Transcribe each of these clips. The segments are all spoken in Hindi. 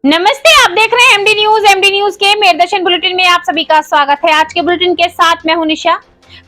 नमस्ते, आप देख रहे हैं एमडी न्यूज। एमडी न्यूज के मेरदर्शन बुलेटिन में आप सभी का स्वागत है। आज के बुलेटिन के साथ मैं हूं निशा।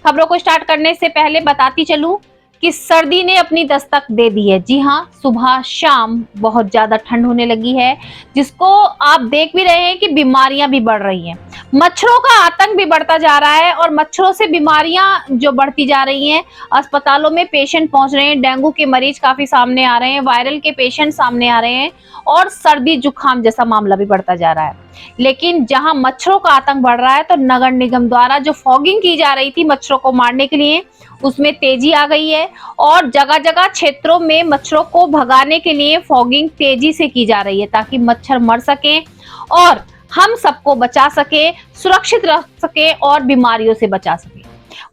खबरों को स्टार्ट करने से पहले बताती चलूं कि सर्दी ने अपनी दस्तक दे दी है। जी हां, सुबह शाम बहुत ज्यादा ठंड होने लगी है, जिसको आप देख भी रहे हैं कि बीमारियां भी बढ़ रही हैं। मच्छरों का आतंक भी बढ़ता जा रहा है और मच्छरों से बीमारियां जो बढ़ती जा रही हैं, अस्पतालों में पेशेंट पहुंच रहे हैं, डेंगू के मरीज काफी सामने आ रहे हैं, वायरल के पेशेंट सामने आ रहे हैं और सर्दी जुकाम जैसा मामला भी बढ़ता जा रहा है। लेकिन जहां मच्छरों का आतंक बढ़ रहा है, तो नगर निगम द्वारा जो फॉगिंग की जा रही थी मच्छरों को मारने के लिए, उसमें तेजी आ गई है और जगह जगह क्षेत्रों में मच्छरों को भगाने के लिए फॉगिंग तेजी से की जा रही है, ताकि मच्छर मर सके और हम सबको बचा सके, सुरक्षित रख सके और बीमारियों से बचा सके।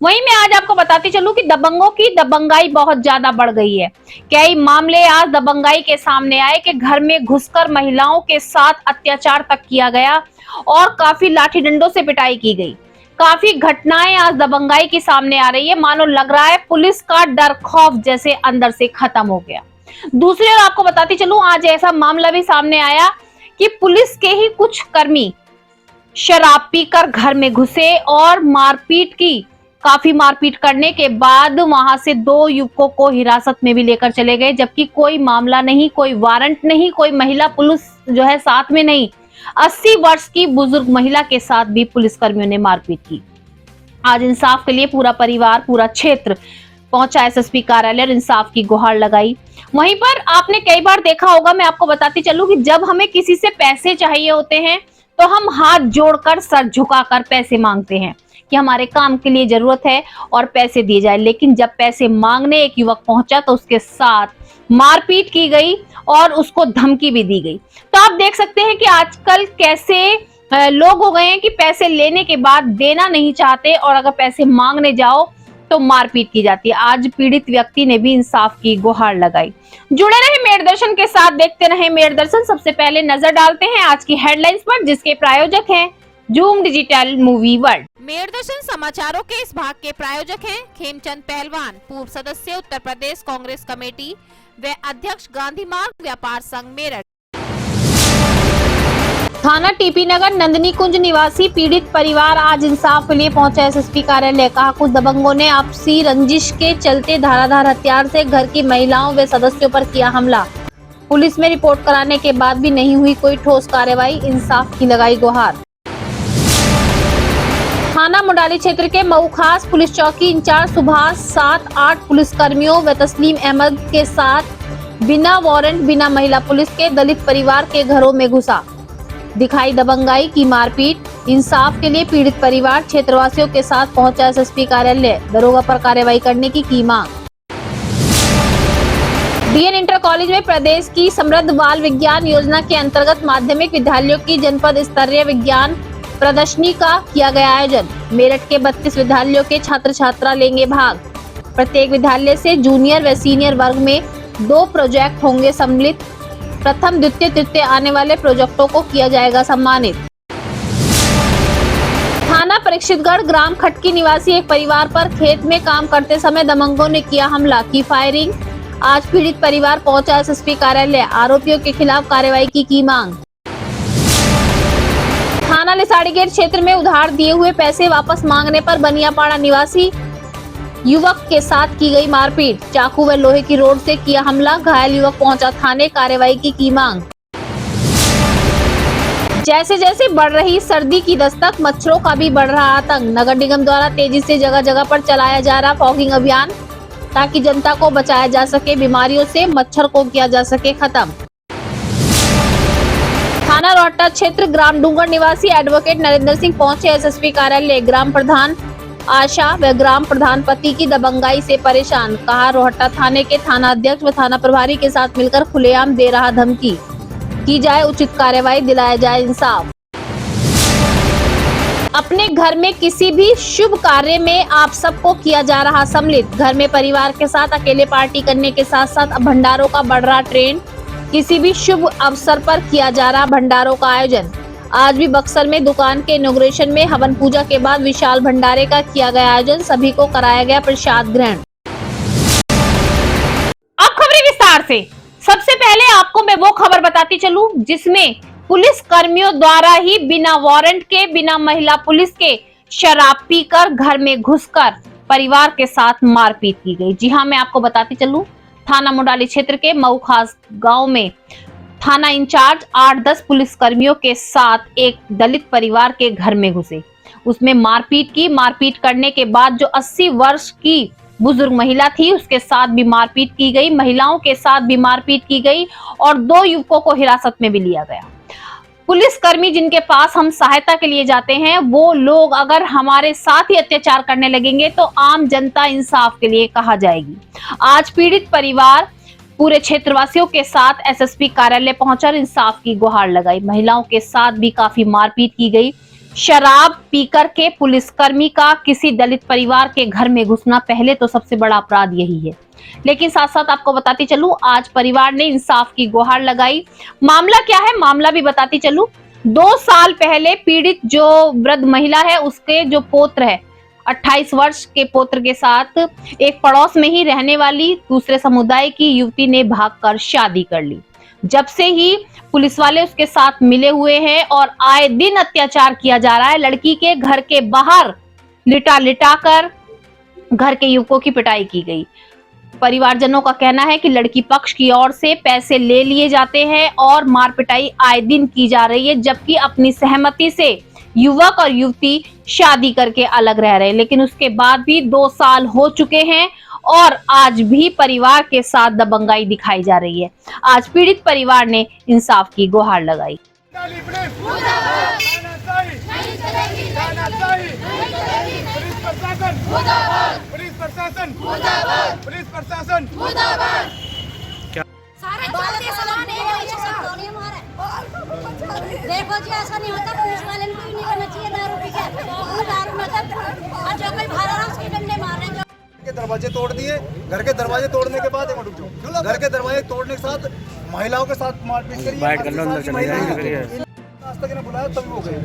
वहीं मैं आज आपको बताती चलूं कि दबंगों की दबंगाई बहुत ज्यादा बढ़ गई है। कई मामले आज दबंगाई के सामने आए कि घर में घुसकर महिलाओं के साथ अत्याचार तक किया गया और काफी लाठी डंडों से पिटाई की गई। काफी घटनाएं आज दबंगाई के सामने आ रही है, मानो लग रहा है पुलिस का डर खौफ जैसे अंदर से खत्म हो गया। दूसरी ओर आपको बताती चलूं, आज ऐसा मामला भी सामने आया कि पुलिस के ही कुछ कर्मी शराब पीकर घर में घुसे और मारपीट की। काफी मारपीट करने के बाद वहां से 2 युवकों को हिरासत में भी लेकर चले गए, जबकि कोई मामला नहीं, कोई वारंट नहीं, कोई महिला पुलिस जो है साथ में नहीं। 80 वर्ष की बुजुर्ग महिला के साथ भी पुलिसकर्मियों ने मारपीट की। आज इंसाफ के लिए पूरा परिवार, पूरा क्षेत्र पहुंचा एसएसपी कार्यालय और इंसाफ की गुहार लगाई। वहीं पर आपने कई बार देखा होगा, मैं आपको बताती चलूं कि जब हमें किसी से पैसे चाहिए होते हैं तो हम हाथ जोड़कर, सर झुकाकर पैसे मांगते हैं कि हमारे काम के लिए जरूरत है और पैसे दिए जाए। लेकिन जब पैसे मांगने एक युवक पहुंचा तो उसके साथ मारपीट की गई और उसको धमकी भी दी गई। तो आप देख सकते हैं कि आजकल कैसे लोग हो गए हैं कि पैसे लेने के बाद देना नहीं चाहते और अगर पैसे मांगने जाओ तो मारपीट की जाती है। आज पीड़ित व्यक्ति ने भी इंसाफ की गुहार लगाई। जुड़े रहे मेरदर्शन के साथ, देखते रहे मेरदर्शन। सबसे पहले नजर डालते हैं आज की हेडलाइंस पर, जिसके प्रायोजक हैं जूम डिजिटल मूवी वर्ल्ड। मेरदर्शन समाचारों के इस भाग के प्रायोजक हैं खेमचंद पहलवान, पूर्व सदस्य उत्तर प्रदेश कांग्रेस कमेटी व अध्यक्ष गांधी मार्ग व्यापार संघ मेरठ। थाना टीपी नगर नंदनी कुंज निवासी पीड़ित परिवार आज इंसाफ के लिए पहुंचा एसएसपी कार्यालय। कहा, कुछ दबंगों ने आपसी रंजिश के चलते धाराधार हथियार से घर की महिलाओं व सदस्यों पर किया हमला। पुलिस में रिपोर्ट कराने के बाद भी नहीं हुई कोई ठोस कार्रवाई, इंसाफ की लगाई गुहार। थाना मुंडाली क्षेत्र के मऊ खास पुलिस चौकी इंचार्ज सुभाष 7-8 पुलिसकर्मियों व तस्लीम अहमद के साथ बिना वारंट, बिना महिला पुलिस के दलित परिवार के घरों में घुसा, दिखाई दबंगाई की मारपीट। इंसाफ के लिए पीड़ित परिवार क्षेत्रवासियों के साथ पहुंचा एसएसपी कार्यालय, दरोगा पर कार्रवाई करने की मांग। डीएन इंटर कॉलेज में प्रदेश की समृद्ध बाल विज्ञान योजना के अंतर्गत माध्यमिक विद्यालयों की जनपद स्तरीय विज्ञान प्रदर्शनी का किया गया आयोजन। मेरठ के 32 विद्यालयों के छात्र छात्रा लेंगे भाग। प्रत्येक विद्यालय से जूनियर व सीनियर वर्ग में 2 प्रोजेक्ट होंगे सम्मिलित। प्रथम, द्वितीय, तृतीय आने वाले प्रोजेक्टों को किया जाएगा सम्मानित। थाना परीक्षितगढ़ ग्राम खटकी निवासी एक परिवार पर खेत में काम करते समय दबंगों ने किया हमला, की फायरिंग। आज पीड़ित परिवार पहुंचा एसएसपी कार्यालय, आरोपियों के खिलाफ कार्रवाई की मांग। थाना लिसाड़ी गेट क्षेत्र में उधार दिए हुए पैसे वापस मांगने पर बनियापाड़ा निवासी युवक के साथ की गई मारपीट, चाकू व लोहे की रोड से किया हमला, घायल युवक पहुंचा थाने, कार्रवाई की मांग। जैसे जैसे बढ़ रही सर्दी की दस्तक, मच्छरों का भी बढ़ रहा आतंक। नगर निगम द्वारा तेजी से जगह जगह पर चलाया जा रहा फॉगिंग अभियान, ताकि जनता को बचाया जा सके, बीमारियों से मच्छर को किया जा सके खत्म। थाना रोहटा क्षेत्र ग्राम डूंगर निवासी एडवोकेट नरेंद्र सिंह पहुंचे एसएसपी कार्यालय। ग्राम प्रधान आशा व ग्राम प्रधान पति की दबंगाई से परेशान। कहा, रोहटा थाने के थाना अध्यक्ष व थाना प्रभारी के साथ मिलकर खुलेआम दे रहा धमकी, की जाए उचित कार्रवाई, दिलाया जाए इंसाफ। अपने घर में किसी भी शुभ कार्य में आप सबको किया जा रहा सम्मिलित। घर में परिवार के साथ अकेले पार्टी करने के साथ साथ भंडारों का बढ़ रहा ट्रेंड। किसी भी शुभ अवसर पर किया जा रहा भंडारों का आयोजन। आज भी बक्सर में दुकान के इनॉग्रेशन में हवन पूजा के बाद विशाल भंडारे का किया गया आयोजन, सभी को कराया गया प्रसाद ग्रहण। अब खबरें विस्तार से। सबसे पहले आपको मैं वो खबर बताती चलूं जिसमें पुलिस कर्मियों द्वारा ही बिना वारंट के, बिना महिला पुलिस के शराब पीकर घर में घुसकर परिवार के साथ मारपीट की गई। जी हां, मैं आपको बताती चलूं, थाना मुंडाली क्षेत्र के मऊ खास गांव में थाना इंचार्ज 8-10 पुलिस कर्मियों के साथ एक दलित परिवार के घर में घुसे, उसमें मारपीट की। मारपीट करने के बाद जो 80 वर्ष की बुजुर्ग महिला थी, उसके साथ भी मारपीट की गई, महिलाओं के साथ भी मारपीट की गई और 2 युवकों को हिरासत में भी लिया गया। पुलिस कर्मी जिनके पास हम सहायता के लिए जाते हैं, वो लोग अगर हमारे साथ ही अत्याचार करने लगेंगे तो आम जनता इंसाफ के लिए कहा जाएगी। आज पीड़ित परिवार पूरे क्षेत्रवासियों के साथ एसएसपी कार्यालय पहुंचकर इंसाफ की गुहार लगाई। महिलाओं के साथ भी काफी मारपीट की गई। शराब पीकर के पुलिसकर्मी का किसी दलित परिवार के घर में घुसना पहले तो सबसे बड़ा अपराध यही है। लेकिन साथ साथ आपको बताती चलूं, आज परिवार ने इंसाफ की गुहार लगाई। मामला क्या है, मामला भी बताती चलूं। 2 साल पहले पीड़ित जो वृद्ध महिला है, उसके जो पुत्र है, 28 वर्ष के पुत्र के साथ एक पड़ोस में ही रहने वाली दूसरे समुदाय की युवती ने भागकर शादी कर ली। जब से ही पुलिस वाले उसके साथ मिले हुए हैं और आए दिन अत्याचार किया जा रहा है। लड़की के घर के बाहर लिटा लिटा कर घर के युवकों की पिटाई की गई। परिवारजनों का कहना है कि लड़की पक्ष की ओर से पैसे ले लिए जाते हैं और मार पिटाई आए दिन की जा रही है, जबकि अपनी सहमति से युवक और युवती शादी करके अलग रह रहे हैं। लेकिन उसके बाद भी 2 साल हो चुके हैं और आज भी परिवार के साथ दबंगाई दिखाई जा रही है। आज पीड़ित परिवार ने इंसाफ की गुहार लगाई। पुलिस प्रशासन देखो जी, ऐसा नहीं होता। पुलिस वाले को भी नहीं करना चाहिए दारू पी के। दारू मतलब और जो कोई भाग रहा उसके डंडे मार रहे हैं। के दरवाजे तोड़ दिए। घर के दरवाजे तोड़ने के बाद घर के दरवाजे तोड़ने के साथ महिलाओं के साथ मारपीट करी। नाश्ता ने बुलाया तब वो गए।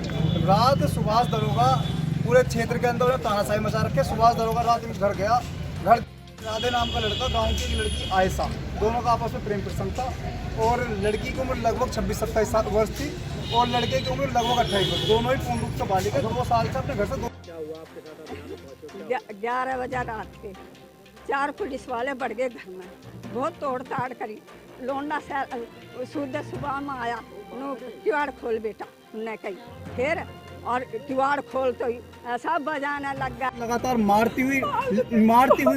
रात सुभाष दरोगा पूरे क्षेत्र के अंदर तानाशाही मचा रखे। सुभाष दरोगा रात में घर गया। घर राधे नाम का लड़का, गांव की एक लड़की आयशा, दोनों का आपस में प्रेम प्रसंग था और लड़की की उम्र लगभग 26-27 वर्ष थी और लड़के की उम्र लगभग 28 वर्ष। दोनों ही पूर्ण रूप से बालिग है। 2 साल से अपने घर से 11 बजे रात के 4 पुलिस वाले बढ़ गए घर में, बहुत तोड़ ताड़ करी। लोंडा सुबह सुबह में आया, किवाड़ खोल बेटा ने कही, फिर और किवाड़ खोल तो ऐसा बजाने लग गया। लगातार मारती हुई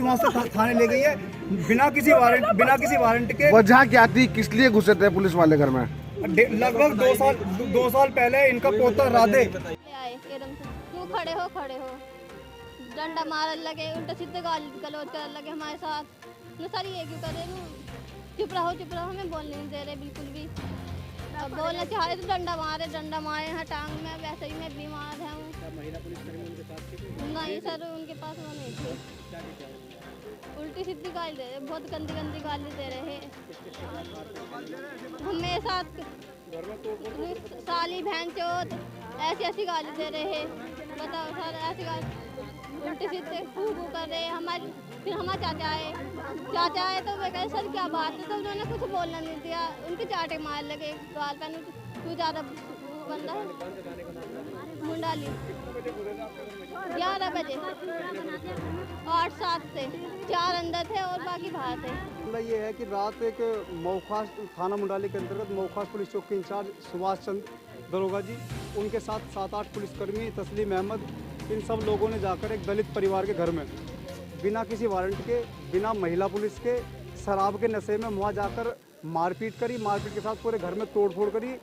वहाँ से थाने ले गई है बिना किसी वारंट के। वजह क्या थी, किस लिए घुसे थे पुलिस वाले घर में? लगभग 2 साल पहले इनका पोता राधे एकदम से क्यों खड़े हो डंडा मारने लगे, उल्टा सीधे गलौज करने लगे हमारे साथ। न सर ये क्यों करे, चुप रहो हमें बोलने नहीं दे रहे बिल्कुल भी। अब बोलना चाह रहे तो डंडा मारे हैं टांग में। वैसे ही मैं बीमार है। नहीं सर, उनके पास वो नहीं थी। उल्टी सीधी गाली दे रहे, बहुत गंदी गाली दे रहे हैं हमें साथ। साली बहन चोत ऐसी गाली दे रहे हैं। बताओ सर, ऐसी गाली उल्टी सीधे फू कर रहे हैं हमारे। फिर हमारे चाचा आए तो वे कहे सर क्या बात है, तो उन्होंने कुछ बोलना नहीं दिया। उनके चाटे मार लगे गाल पे। तू ज़्यादा बंदा है। मुंडाली 11 बजे 8-7 से 4 अंदर थे और बाकी बाहर थे। मामला ये है कि रात एक मऊखास थाना मुंडाली के अंतर्गत मऊखास पुलिस चौकी के इंचार्ज सुभाष चंद्र दरोगा जी, उनके साथ 7-8 पुलिसकर्मी, तस्लीम अहमद, इन सब लोगों ने जाकर एक दलित परिवार के घर में बिना किसी वारंट के, बिना महिला पुलिस के, शराब के नशे में वहाँ जाकर मारपीट करी। मारपीट के साथ पूरे घर में तोड़फोड़ करी,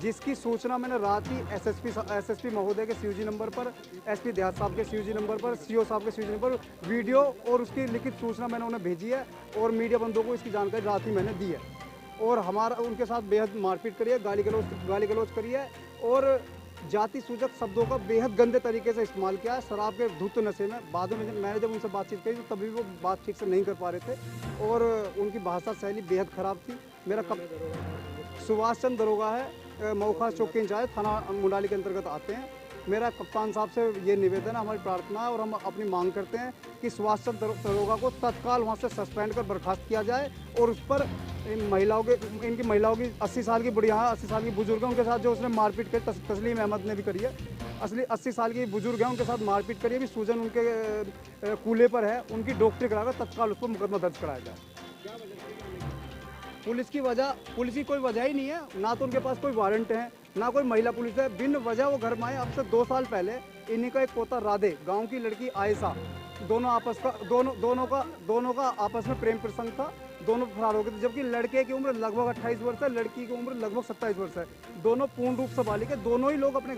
जिसकी सूचना मैंने रात ही एसएसपी महोदय के सीयूजी नंबर पर, एसपी देहात साहब के सीयूजी नंबर पर, सीओ साहब के सीयूजी नंबर पर वीडियो और उसकी लिखित सूचना मैंने उन्हें भेजी है और मीडिया बंदों को इसकी जानकारी रात ही मैंने दी है। और हमारा उनके साथ बेहद मारपीट करी है, गाली गलौज करी है और जाति सूचक शब्दों का बेहद गंदे तरीके से इस्तेमाल किया है शराब के धुत नशे में। बाद में मैंने जब उनसे बातचीत करी तो तभी वो बात ठीक से नहीं कर पा रहे थे और उनकी भाषा शैली बेहद ख़राब थी। मेरा सुभाष चंद्र दरोगा है, मऊखास चौक के इंचार्ज, थाना मुंडाली के अंतर्गत आते हैं मेरा कप्तान साहब से ये निवेदन है, हमारी प्रार्थना है और हम अपनी मांग करते हैं कि सुभाष चंद्र दरोगा को तत्काल वहाँ से सस्पेंड कर बर्खास्त किया जाए और उस पर इनकी महिलाओं की 80 साल की बुढ़िया है, 80 साल की बुजुर्ग है, उनके साथ जो उसने मारपीट की तस्लीम अहमद ने भी करी है। 80 साल की बुजुर्ग है, उनके साथ मारपीट करी है, अभी सूजन उनके कूल्हे पर है, उनकी डॉक्टरी कराकर तत्काल उस पर मुकदमा दर्ज कराया जाए। पुलिस की कोई वजह ही नहीं है, ना तो उनके पास कोई वारंट है, ना कोई महिला पुलिस है। बिन वजह वो घर में आए। अब से 2 साल पहले इन्हीं का एक पोता राधे, गांव की लड़की आयशा, दोनों का आपस में प्रेम प्रसंग था, दोनों फरार हो गए थे, जबकि लड़के की उम्र लगभग 28 वर्ष है, लड़की की उम्र लगभग 27 वर्ष है। दोनों पूर्ण रूप से बालिग है। दोनों ही लोग अपने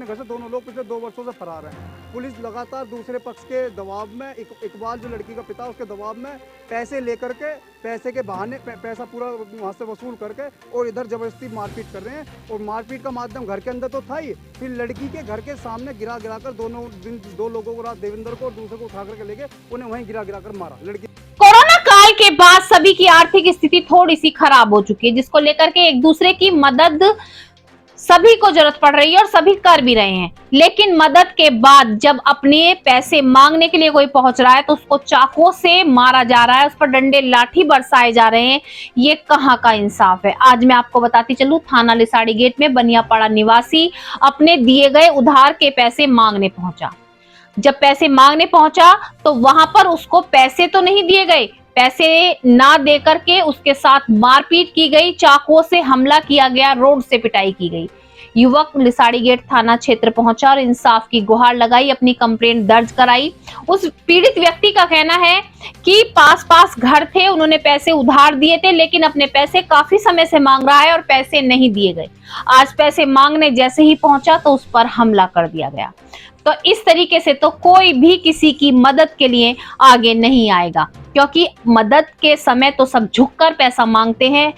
घर से दोनों लोग पिछले 2 वर्षों से फरार हैं। पुलिस लगातार दूसरे पक्ष के दबाव में, इकबाल जो लड़की का पिता, उसके दबाव में पैसे लेकर के, पैसे के बहाने पैसा पूरा वहाँ से वसूल करके और इधर जबरदस्ती मारपीट कर रहे हैं। और मारपीट का माध्यम घर के अंदर तो था ही, फिर लड़की के घर के सामने गिरा कर 2 लोगों को, रात देवेंद्र को और दूसरे को उठा करके लेके उन्हें वहीं गिरा कर मारा। लड़की कोरोना काल के बाद सभी की आर्थिक स्थिति थोड़ी सी खराब हो चुकी है, जिसको लेकर के एक दूसरे की मदद सभी को जरूरत पड़ रही है और सभी कर भी रहे हैं। लेकिन मदद के बाद जब अपने पैसे मांगने के लिए कोई पहुंच रहा है तो उसको चाकू से मारा जा रहा है, उस पर डंडे लाठी बरसाए जा रहे हैं। ये कहां का इंसाफ है? आज मैं आपको बताती चलूं, थाना लिसाड़ी गेट में बनियापाड़ा निवासी अपने दिए गए उधार के पैसे मांगने पहुंचा। जब पैसे मांगने पहुंचा तो वहां पर उसको पैसे तो नहीं दिए गए, पैसे ना देकर के उसके साथ मारपीट की गई, चाकुओं से हमला किया गया, रोड से पिटाई की गई। युवक लिसाड़ी गेट थाना क्षेत्र पहुंचा और इंसाफ की गुहार लगाई, अपनी कंप्लेंट दर्ज कराई। उस पीड़ित व्यक्ति का कहना है कि पास घर थे, उन्होंने पैसे उधार दिए थे, लेकिन अपने पैसे काफी समय से मांग रहा है और पैसे नहीं दिए गए। आज पैसे मांगने जैसे ही पहुंचा तो उस पर हमला कर दिया गया। तो इस तरीके से तो कोई भी किसी की मदद के लिए आगे नहीं आएगा, क्योंकि मदद के समय तो सब झुककर पैसा मांगते हैं,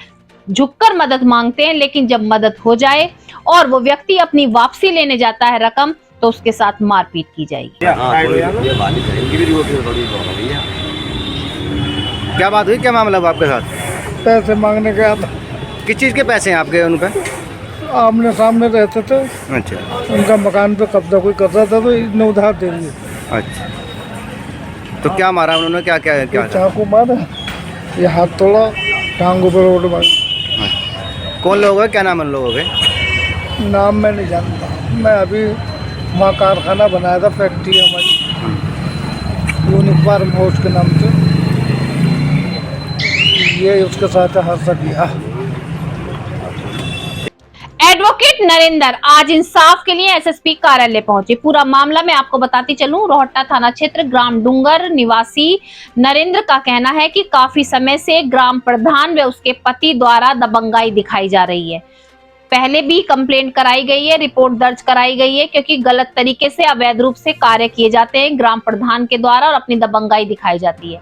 झुककर मदद मांगते हैं, लेकिन जब मदद हो जाए और वो व्यक्ति अपनी वापसी लेने जाता है रकम, तो उसके साथ मारपीट की जाएगी। क्या बात हुई, क्या मामला हुआ आपके साथ? पैसे मांगने गया था। किस चीज़ के पैसे हैं आपके उन पे? आमने सामने रहते थे। अच्छा। उनका मकान पे कब्जा कोई कर रहा था तो इन्हें उधार दे दिए। अच्छा, तो क्या मारा उन्होंने? क्या चाकू मारा, ये हाथ तोड़ा, टांगों पर रोड मारी। कौन लोग है, क्या नाम है उन लोगों के? नाम मैं नहीं जानता। मैं अभी वहाँ कारखाना बनाया था, फैक्ट्री हमारी यूनिफार्म हाउस के नाम से, ये उसके साथ हादसा किया। एडवोकेट नरेंद्र आज इंसाफ के लिए एसएसपी कार्यालय पहुंचे। पूरा मामला मैं आपको बताती चलूं, रोहट्टा थाना क्षेत्र ग्राम डूंगर निवासी नरेंद्र का कहना है कि काफी समय से ग्राम प्रधान व उसके पति द्वारा दबंगाई दिखाई जा रही है। पहले भी कंप्लेंट कराई गई है, रिपोर्ट दर्ज कराई गई है, क्योंकि गलत तरीके से अवैध रूप से कार्य किए जाते हैं ग्राम प्रधान के द्वारा और अपनी दबंगाई दिखाई जाती है।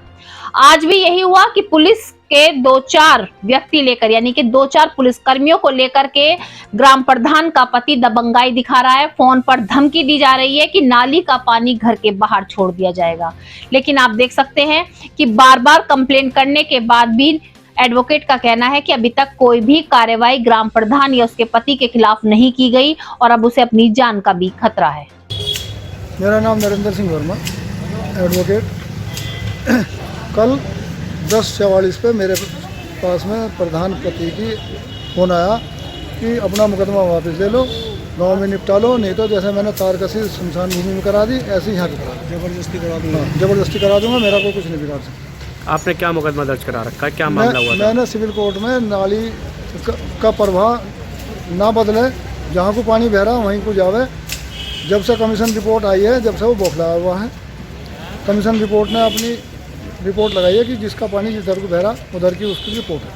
आज भी यही हुआ कि पुलिस के 2-4 व्यक्ति लेकर, यानी कि 2-4 पुलिस कर्मियों को लेकर के ग्राम प्रधान का पति दबंगाई दिखा रहा है। फोन पर धमकी दी जा रही है कि नाली का पानी घर के बाहर छोड़ दिया जाएगा। लेकिन आप देख सकते हैं कि बार-बार कंप्लेंट करने के बाद भी एडवोकेट का कहना है कि अभी तक कोई भी कार्रवाई ग्राम प्रधान या उसके पति के खिलाफ नहीं की गई और अब उसे अपनी जान का भी खतरा है। मेरा नाम नरेंद्र सिंह वर्मा, एडवोकेट। कल 10:44 पे मेरे पास में प्रधान पति की फ़ोन आया कि अपना मुकदमा वापस ले लो, गांव में निपटा लो, नहीं तो जैसे मैंने तारकसी शमशान भूमि में करा दी ऐसे ही यहाँ करा दी। जबरदस्ती करा दूंगा। जबरदस्ती करा दूंगा, मेरा को कुछ नहीं बिगाड़ सकता। आपने क्या मुकदमा दर्ज करा रखा है, क्या मामला हुआ था? मैंने सिविल कोर्ट में नाली का प्रवाह ना बदले, जहाँ को पानी बह रहा वहीं को जावे। जब से कमीशन रिपोर्ट आई है, जब से वो बौखलाया हुआ है। कमीशन रिपोर्ट ने अपनी रिपोर्ट लगाई है कि जिसका पानी जिधर को बह रहा उधर की उसकी रिपोर्ट है।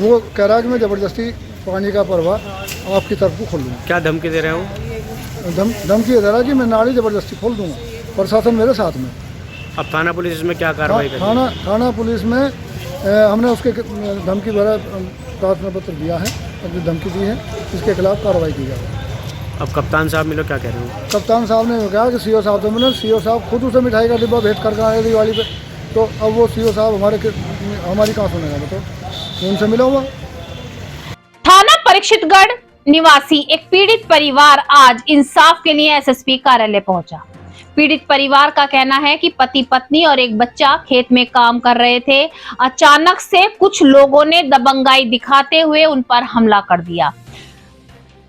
वो कह रहा है कि मैं ज़बरदस्ती पानी का प्रवाह आपकी तरफ को खोल दूँगा। क्या धमकी दे रहे हो? धमकी दे रहा है कि मैं नाली ज़बरदस्ती खोल दूँगा, प्रशासन मेरे साथ में। अब थाना पुलिस इसमें क्या कार्रवाई करेगी? थाना पुलिस में हमने उसके धमकी भरा प्रार्थना पत्र दिया है, अपनी धमकी दी है, इसके खिलाफ कार्रवाई की जाए। अब कप्तान साहब मिलो, क्या कह रहे हो? कप्तान साहब ने कहा कि सीओ साहब से मिले। सीओ साहब खुद उसे मिठाई का डिब्बा भेंट करके आए दिवाली पे, तो अब वो सीओ साहब हमारी कहाँ सुनेगा? बताओ, उनसे मिला हुआ। थाना परीक्षितगढ़ निवासी एक पीड़ित परिवार आज इंसाफ के लिए एसएसपी कार्यालय पहुंचा। पीड़ित परिवार का कहना है कि पति पत्नी और एक बच्चा खेत में काम कर रहे थे। अचानक से कुछ लोगों ने दबंगाई दिखाते हुए उन पर हमला कर दिया।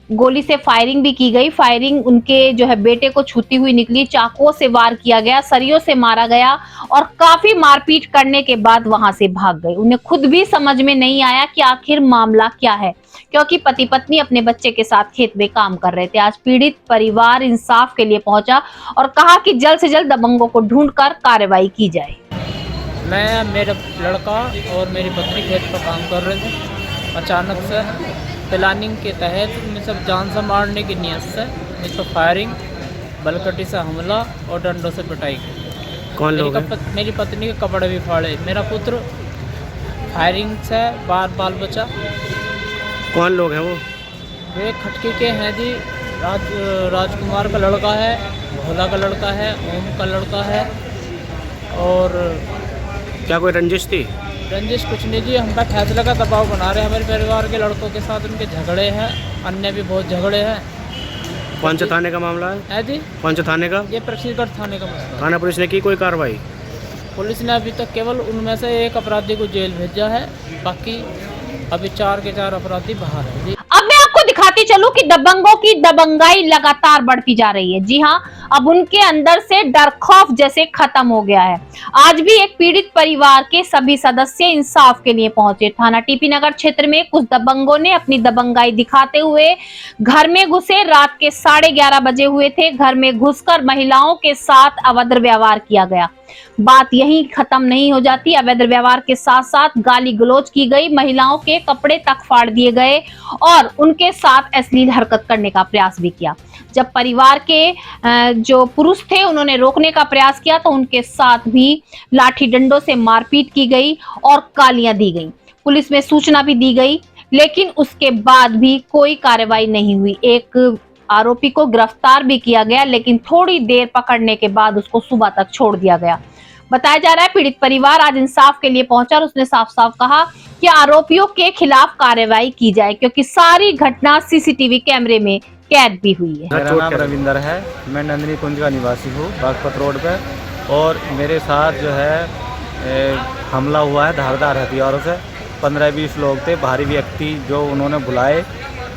गोली से फायरिंग भी की गई। फायरिंग उनके जो है बेटे को छूती हुई निकली। चाकुओं से वार किया गया, सरियों से मारा गया और काफी मारपीट करने के बाद वहां से भाग गए। उन्हें खुद भी समझ में नहीं आया कि आखिर मामला क्या है, क्योंकि पति पत्नी अपने बच्चे के साथ खेत में काम कर रहे थे। आज पीड़ित परिवार इंसाफ के लिए पहुंचा और कहा कि जल्द से जल्द दबंगों को ढूंढकर कार्रवाई की जाए। मैं, मेरा लड़का और मेरी पत्नी खेत पर काम कर रहे थे। अचानक से प्लानिंग के तहत मैं सब जान से मारने की नीयत से मुझ पर फायरिंग, बलकटी से हमला और डंडों से पिटाई। कौन लोग हैं? मेरी पत्नी के कपड़े भी फाड़े। मेरा पुत्र फायरिंग से बाल बचा। कौन लोग हैं वो? वे खटकी के हैं जी। राजकुमार का लड़का है, भोला का लड़का है, ओम का लड़का है। और क्या कोई रंजिश थी? रंजिश कुछ नहीं जी, हम पर फैसले का दबाव बना रहे हैं। हमारे परिवार के लड़कों के साथ उनके झगड़े हैं, अन्य भी बहुत झगड़े हैं। कौन से थाने का मामला है जी? कौन से थाने का? ये प्रक्षीगढ़ थाने का मामला। थाना पुलिस ने की कोई कार्रवाई? पुलिस ने अभी तक केवल उनमें से एक अपराधी को जेल भेजा है, बाकी अभी 4 के 4 अपराधी बाहर है जी। अब मैं आपको दिखाती चलूं कि दबंगों की दबंगाई लगातार बढ़ती जा रही है। जी हाँ, अब उनके अंदर से डर खौफ जैसे खत्म हो गया है। आज भी एक पीड़ित परिवार के सभी सदस्य इंसाफ के लिए पहुंचे। थाना टीपी नगर क्षेत्र में कुछ दबंगों ने अपनी दबंगाई दिखाते हुए घर में घुसे। रात के 11:30 बजे हुए थे। घर में घुसकर महिलाओं के साथ अभद्र व्यवहार किया गया। बात यही खत्म नहीं हो जाती। अवैध व्यवहार के साथ साथ गाली गलौज की गई, महिलाओं के कपड़े तक फाड़ दिए गए और उनके साथ अश्लील हरकत करने का प्रयास भी किया। जब परिवार के जो पुरुष थे उन्होंने रोकने का प्रयास किया तो उनके साथ भी लाठी डंडों से मारपीट की गई और गालियां दी गई। पुलिस में सूचना भी दी गई, लेकिन उसके बाद भी कोई कार्रवाई नहीं हुई। एक आरोपी को गिरफ्तार भी किया गया, लेकिन थोड़ी देर पकड़ने के बाद उसको सुबह तक छोड़ दिया गया। बताया जा रहा है पीड़ित परिवार आज इंसाफ के लिए पहुंचा और उसने साफ साफ कहा कि आरोपियों के खिलाफ कार्रवाई की जाए, क्योंकि सारी घटना सीसीटीवी कैमरे में कैद भी हुई है। मेरा नाम रविंदर है, मैं नंदिनी कुंज का निवासी हूँ, बागपत रोड पे। और मेरे साथ जो है हमला हुआ है धारदार हथियारों से। 15-20 लोग थे, भारी व्यक्ति जो उन्होंने बुलाए।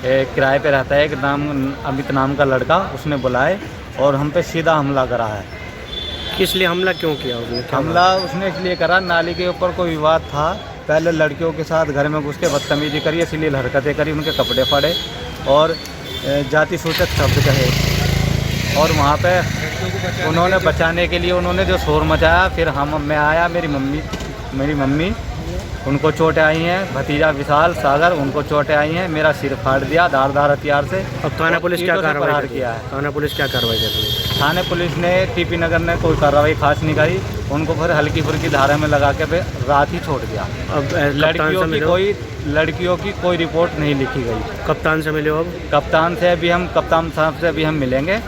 किराए पे रहता है एक अमित नाम का लड़का, उसने बुलाए और हम पे सीधा हमला करा है। किस लिए हमला क्यों किया उसने? हमला उसने इसलिए करा, नाली के ऊपर कोई विवाद था। पहले लड़कियों के साथ घर में घुस के बदतमीजी करी, इसलिए हरकतें करी, उनके कपड़े फाड़े और जाति सूचक शब्द कहे। और वहाँ पे उन्होंने बचाने के लिए उन्होंने जो शोर मचाया, फिर मैं आया, मेरी मम्मी उनको चोटें आई हैं, भतीजा विशाल सागर उनको चोटें आई हैं, मेरा सिर फाड़ दिया धारदार हथियार से। अब थाना पुलिस क्या कार्रवाई किया है? थाना पुलिस क्या कार्रवाई कर रही है? थाने पुलिस ने टीपी नगर ने कोई कार्रवाई खास नहीं करी, उनको फिर हल्की फुल्की धारा में लगा के रात ही छोड़ दिया। अब लड़कियों की कोई रिपोर्ट नहीं लिखी गई। कप्तान से मिले हो? अब कप्तान साहब से अभी हम मिलेंगे,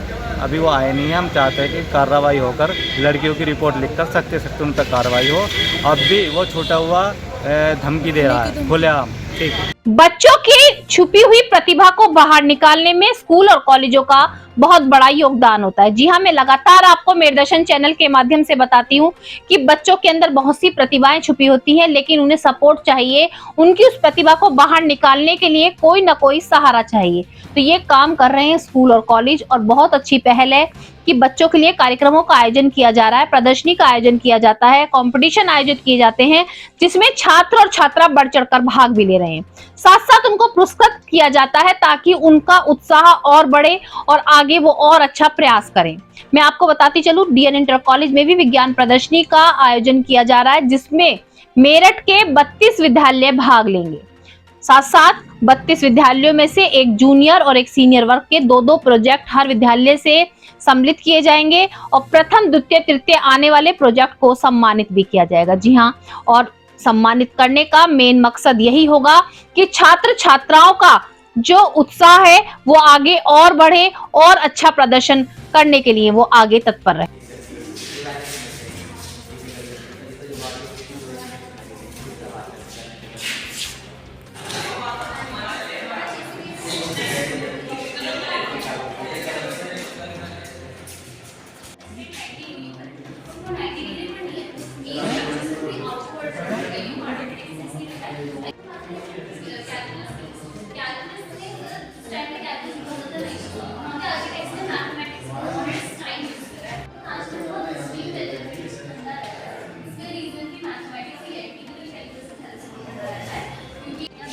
अभी वो आए नहीं हैं। हम चाहते हैं कि कार्रवाई होकर लड़कियों की रिपोर्ट लिखकर सख्त उन तक कार्रवाई हो। अब भी वो छूटा हुआ धमकी दे रहा है खुलेआम। ठीक है। बच्चों की छुपी हुई प्रतिभा को बाहर निकालने में स्कूल और कॉलेजों का बहुत बड़ा योगदान होता है। जी हाँ, मैं लगातार आपको मेरदर्शन चैनल के माध्यम से बताती हूँ कि बच्चों के अंदर बहुत सी प्रतिभाएं छुपी होती हैं, लेकिन उन्हें सपोर्ट चाहिए। उनकी उस प्रतिभा को बाहर निकालने के लिए कोई ना कोई सहारा चाहिए। तो ये काम कर रहे हैं स्कूल और कॉलेज, और बहुत अच्छी पहल है कि बच्चों के लिए कार्यक्रमों का आयोजन किया जा रहा है, प्रदर्शनी का आयोजन किया जाता है, कंपटीशन आयोजित किए जाते हैं, जिसमें छात्र और छात्रा बढ़ चढ़कर भाग भी ले रहे हैं। साथ साथ उनको पुरस्कृत किया जाता है ताकि उनका उत्साह और बढ़े और आगे वो और अच्छा प्रयास करें। मैं आपको बताती चलूं, डीएन इंटर कॉलेज में भी विज्ञान प्रदर्शनी का आयोजन किया जा रहा है, जिसमें मेरठ के 32 विद्यालय भाग लेंगे। साथ साथ 32 विद्यालयों में से एक जूनियर और एक सीनियर वर्ग के 2-2 प्रोजेक्ट हर विद्यालय से सम्मिलित किए जाएंगे और प्रथम, द्वितीय, तृतीय आने वाले प्रोजेक्ट को सम्मानित भी किया जाएगा। जी हाँ, और सम्मानित करने का मेन मकसद यही होगा कि छात्र छात्राओं का जो उत्साह है वो आगे और बढ़े और अच्छा प्रदर्शन करने के लिए वो आगे तत्पर रहे।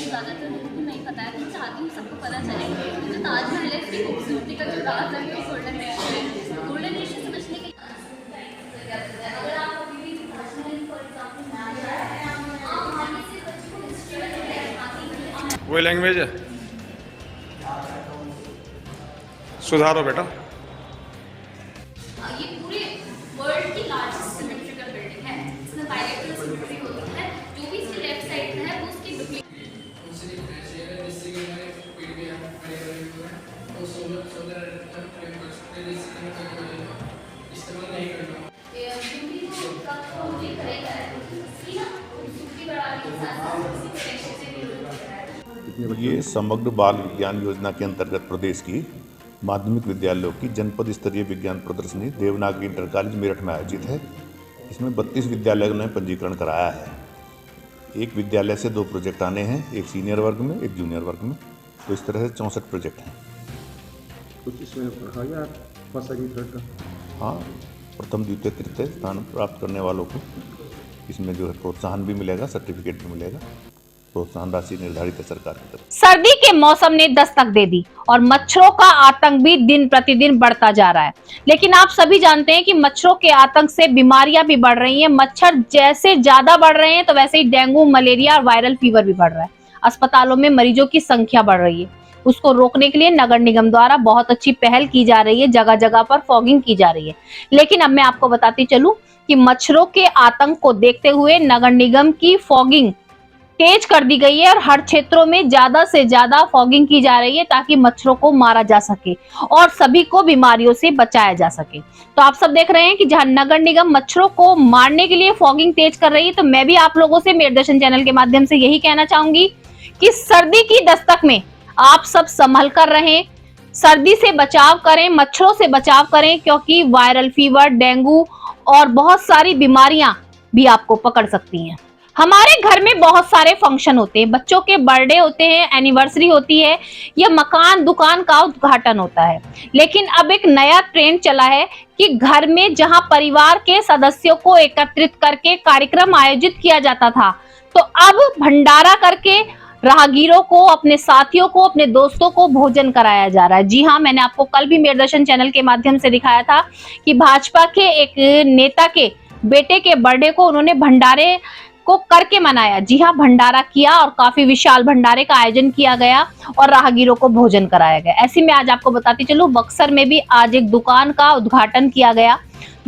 ज़्यादातर लोगों को नहीं पता है, तो चाहती हूँ सबको पता चले कि जो ताजमहल है इसकी खूबसूरती का जो राज है वो गोल्डन रेशो है। गोल्डन रेशो समझने के अगर आप अभी भी ताजमहल फॉर एग्जाम्पल वही लैंग्वेज है, सुधारो बेटा। ये पूरे वर्ल्ड की लार्जेस्ट सिमेट्रिकल बिल्डिंग है, इसमें बायलेटरल सिमेट्री होती है, जो भी इसके लेफ्ट साइड में है वो उसकी ये समग्र बाल विज्ञान योजना के अंतर्गत प्रदेश की माध्यमिक विद्यालयों की जनपद स्तरीय विज्ञान प्रदर्शनी देवनागरी इंटर कॉलेज मेरठ में आयोजित है। इसमें 32 विद्यालयों ने पंजीकरण कराया है। एक विद्यालय से 2 प्रोजेक्ट आने हैं, एक सीनियर वर्ग में, एक जूनियर वर्ग में। तो इस तरह से 64 प्रोजेक्ट हैं। कुछ इसमें रखा गया फर्स्ट सेकंड थर्ड का? हाँ, प्रथम द्वितीय तृतीय स्थान प्राप्त करने वालों को इसमें जो है प्रोत्साहन भी मिलेगा, सर्टिफिकेट भी मिलेगा। प्रोत्साहन राशि निर्धारित है सरकार की तरफ। सर्दी के मौसम ने दस्तक दे दी और मच्छरों का आतंक भी दिन प्रतिदिन बढ़ता जा रहा है। लेकिन आप सभी जानते हैं कि मच्छरों के आतंक से बीमारियां भी बढ़ रही हैं। मच्छर जैसे ज्यादा बढ़ रहे हैं तो वैसे ही डेंगू, मलेरिया और वायरल फीवर भी बढ़ रहा है। अस्पतालों में मरीजों की संख्या बढ़ रही है। उसको रोकने के लिए नगर निगम द्वारा बहुत अच्छी पहल की जा रही है, जगह जगह पर फॉगिंग की जा रही है। लेकिन अब मैं आपको बताती चलूं कि मच्छरों के आतंक को देखते हुए नगर निगम की फॉगिंग तेज कर दी गई है और हर क्षेत्रों में ज्यादा से ज्यादा फॉगिंग की जा रही है ताकि मच्छरों को मारा जा सके और सभी को बीमारियों से बचाया जा सके। तो आप सब देख रहे हैं कि जहां नगर निगम मच्छरों को मारने के लिए फॉगिंग तेज कर रही है, तो मैं भी आप लोगों से मेरे दर्शन चैनल के माध्यम से यही कहना चाहूंगी कि सर्दी की दस्तक में आप सब संभल कर रहें, सर्दी से बचाव करें, मच्छरों से बचाव करें, क्योंकि वायरल फीवर, डेंगू और बहुत सारी बीमारियां भी आपको पकड़ सकती हैं। हमारे घर में बहुत सारे फंक्शन होते हैं, बच्चों के बर्थडे होते हैं, एनिवर्सरी होती है या मकान दुकान का उद्घाटन होता है। लेकिन अब एक नया ट्रेंड चला है कि घर में जहां परिवार के सदस्यों को एकत्रित करके कार्यक्रम आयोजित किया जाता था, तो अब भंडारा करके राहगीरों को, अपने साथियों को, अपने दोस्तों को भोजन कराया जा रहा है। जी हाँ, मैंने आपको कल भी मेरे दर्शन चैनल के माध्यम से दिखाया था कि भाजपा के एक नेता के बेटे के बर्थडे को उन्होंने भंडारे को करके मनाया। जी हाँ, भंडारा किया और काफी विशाल भंडारे का आयोजन किया गया और राहगीरों को भोजन कराया गया। ऐसे में आज आपको बताती चलूं, बक्सर में भी आज एक दुकान का उद्घाटन किया गया।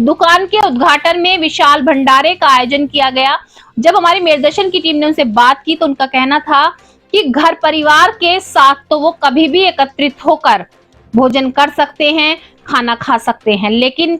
दुकान के उद्घाटन में विशाल भंडारे का आयोजन किया गया। जब हमारी मेरदर्शन की टीम ने उनसे बात की तो उनका कहना था कि घर परिवार के साथ तो वो कभी भी एकत्रित होकर भोजन कर सकते हैं, खाना खा सकते हैं, लेकिन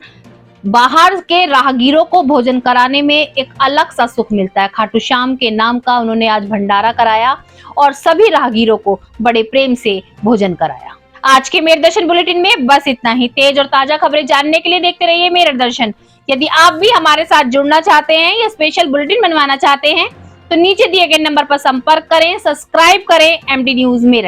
बाहर के राहगीरों को भोजन कराने में एक अलग सा सुख मिलता है। खाटू श्याम के नाम का उन्होंने आज भंडारा कराया और सभी राहगीरों को बड़े प्रेम से भोजन कराया। आज के मेरे दर्शन बुलेटिन में बस इतना ही। तेज और ताजा खबरें जानने के लिए देखते रहिए मेरे दर्शन। यदि आप भी हमारे साथ जुड़ना चाहते हैं या स्पेशल बुलेटिन बनवाना चाहते हैं तो नीचे दिए गए नंबर पर संपर्क करें, सब्सक्राइब करें एमडी न्यूज मेरठ।